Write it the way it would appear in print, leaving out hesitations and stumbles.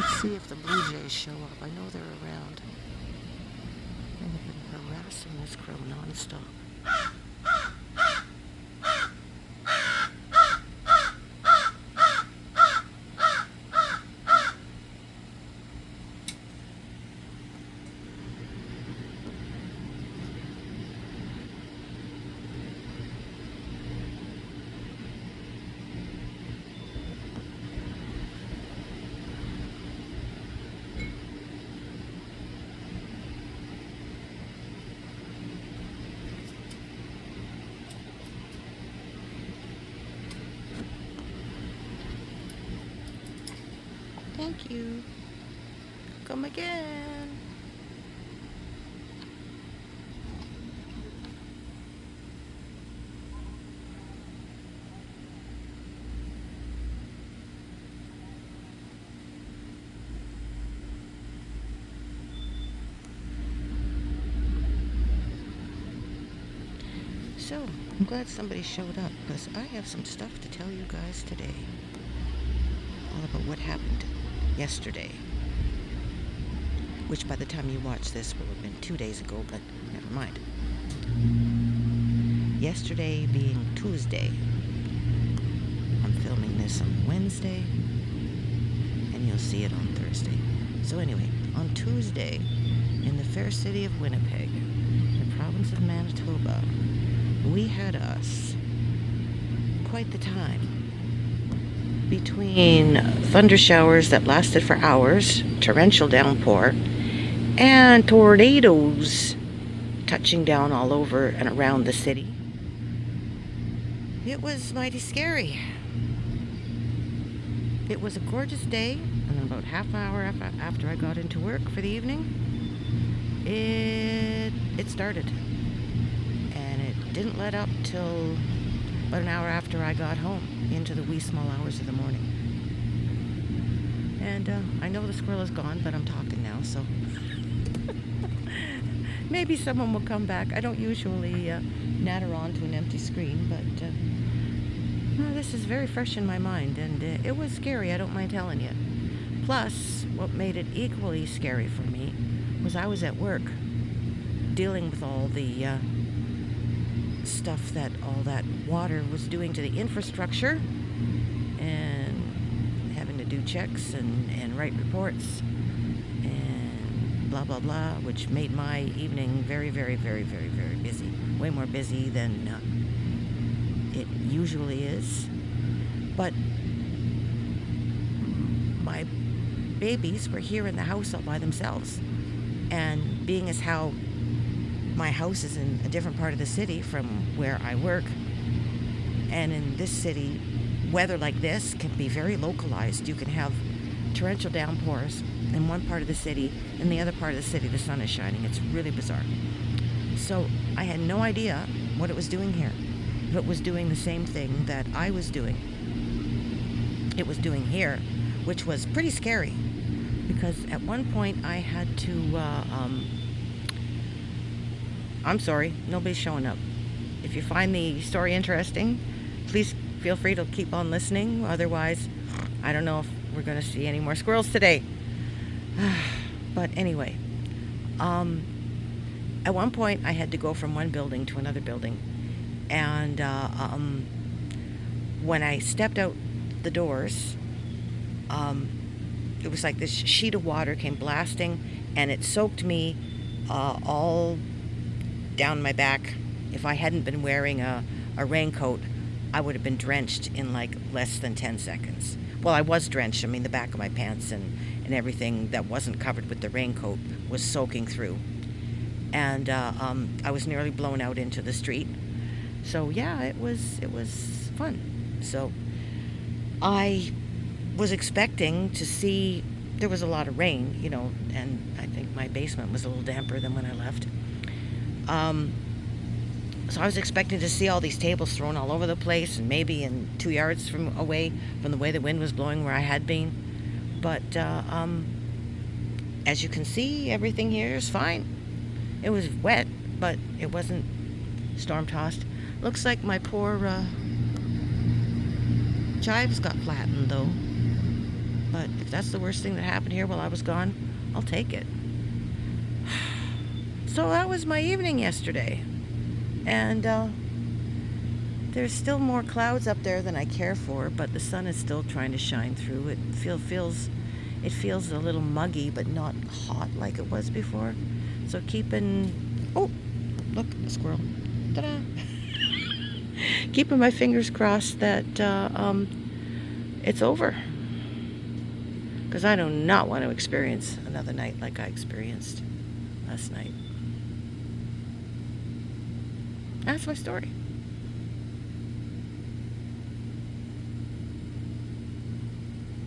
Let's see if the blue jays show up. I know they're around. They've been harassing this crow nonstop. Thank you. Come again. So, I'm glad somebody showed up because I have some stuff to tell you guys today. All about what happened yesterday. Which by the time you watch this will have been 2 days ago, but never mind. Yesterday being Tuesday. I'm filming this on Wednesday, and you'll see it on Thursday. So anyway, on Tuesday, in the fair city of Winnipeg, the province of Manitoba, we had us quite the time. Between thunder showers that lasted for hours, torrential downpour, and tornadoes touching down all over and around the city. It was mighty scary. It was a gorgeous day, and then about half an hour after I got into work for the evening, it started. And it didn't let up till about an hour after I got home, into the wee small hours of the morning. And I know the squirrel is gone, but I'm talking now, so maybe someone will come back. I don't usually natter on to an empty screen, but this is very fresh in my mind, and it was scary, I don't mind telling you. Plus, what made it equally scary for me was I was at work dealing with all the stuff that all that water was doing to the infrastructure, and having to do checks and write reports and blah blah blah, which made my evening very very very very very busy, way more busy than it usually is. But my babies were here in the house all by themselves, and being as how my house is in a different part of the city from where I work, and in this city, weather like this can be very localized. You can have torrential downpours in one part of the city, in the other part of the city the sun is shining. It's really bizarre. So I had no idea what it was doing here. If it was doing the same thing that I was doing, it was doing here, which was pretty scary, because at one point I had to I'm sorry, nobody's showing up. If you find the story interesting, please feel free to keep on listening. Otherwise, I don't know if we're going to see any more squirrels today. But anyway, at one point I had to go from one building to another building. And when I stepped out the doors, it was like this sheet of water came blasting, and it soaked me all down my back. If I hadn't been wearing a raincoat, I would have been drenched in like less than 10 seconds. Well, I was drenched. I mean, the back of my pants and everything that wasn't covered with the raincoat was soaking through. And I was nearly blown out into the street. So yeah, it was fun. So I was expecting to see, there was a lot of rain, you know, and I think my basement was a little damper than when I left. So I was expecting to see all these tables thrown all over the place, and maybe in 2 yards away from the way the wind was blowing where I had been. But as you can see, everything here is fine. It was wet, but it wasn't storm-tossed. Looks like my poor chives got flattened, though. But if that's the worst thing that happened here while I was gone, I'll take it. So that was my evening yesterday. And there's still more clouds up there than I care for, but the sun is still trying to shine through. It feels a little muggy, but not hot like it was before. So oh, look, a squirrel. Ta-da! Keeping my fingers crossed that it's over. Because I do not want to experience another night like I experienced last night. That's my story.